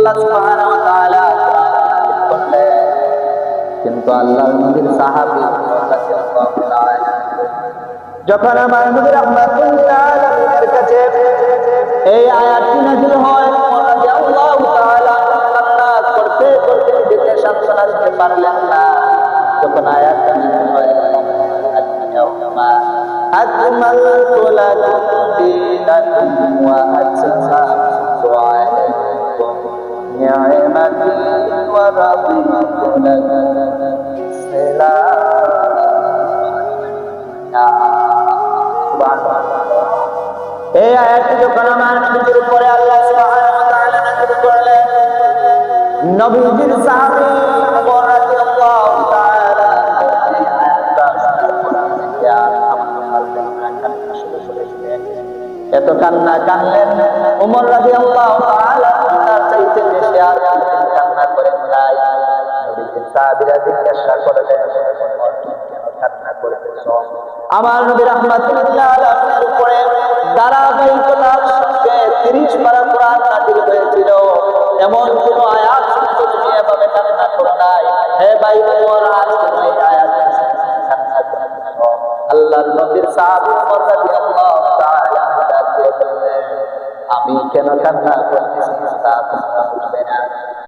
আল্লাহ সুবহানাহু ওয়া তাআলা করলেন। কিন্তু আল্লাহর নবীর সাহাবী রাদিয়াল্লাহু তাআলা যখন আমার নবী রাহমাতুল্লাহ আলাইহির কাছে এই আয়াতটি নাযিল হয়, রাদিয়াল্লাহু তাআলা কান্না করতে করতে নিজেকে সান্ত্বনা দিতে পারলেন না। যখন আয়াতটা নাযিল হয়, আকমালতু লাকুম দীনাকুম ওয়া আতমামতু আলাইকুম নি'মাতি ওয়া রাদিতু লাকুম এই আয়াতটি যখন আমার নবীর উপরে আল্লাহ সুবহানাহু ওয়া তাআলা নাযিল করলেন, নবীজির সাহাবী ওমর রাদিয়াল্লাহু তাআলা এই আয়াতটা এত কান্না কানলেন, ওমর রাদিয়াল্লাহু তাআলা তার চাইতে বেশি আর কান্না করেন নাই। নবীজির সাহাবীরা জিজ্ঞাসা করলেন, ওমর কেন কান্না করতেছো? আমার নবী রাহমাতুল্লাহ আলাইহির উপরে ধারাবাহিকতার সঙ্গে 30 পারা কোরআন নাযিল হয়েছিল, এমন কোন আয়াত শুনে তো তুমি এভাবে কান্না করো নাই। হে ভাই ওমর, আজকে এই আয়াত কান্না করতেছো? আল্লাহর নবীর সাহাবী ওমর রাদিয়াল্লাহু তাআলা বললেন, আমি কেন কান্না করতেছি তা তোমরা বুঝবে না।